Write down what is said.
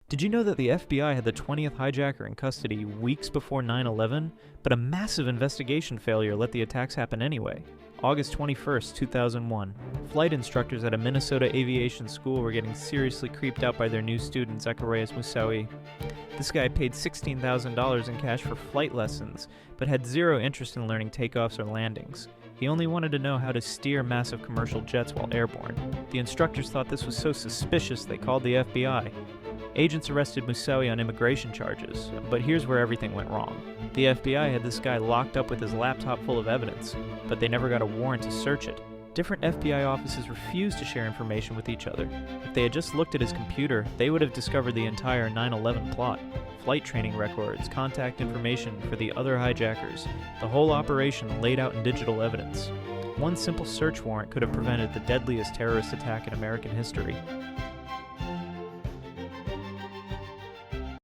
Did you know that the FBI had the 20th hijacker in custody weeks before 9/11, but a massive investigation failure let the attacks happen anyway? August 21st, 2001. Flight instructors at a Minnesota aviation school were getting seriously creeped out by their new student, Zacarias Moussaoui. This guy paid $16,000 in cash for flight lessons, but had zero interest in learning takeoffs or landings. He only wanted to know how to steer massive commercial jets while airborne. The instructors thought this was so suspicious they called the FBI. Agents arrested Moussaoui on immigration charges, but here's where everything went wrong. The FBI had this guy locked up with his laptop full of evidence, but they never got a warrant to search it. Different FBI offices refused to share information with each other. If they had just looked at his computer, they would have discovered the entire 9/11 plot. Flight training records, contact information for the other hijackers, the whole operation laid out in digital evidence. One simple search warrant could have prevented the deadliest terrorist attack in American history.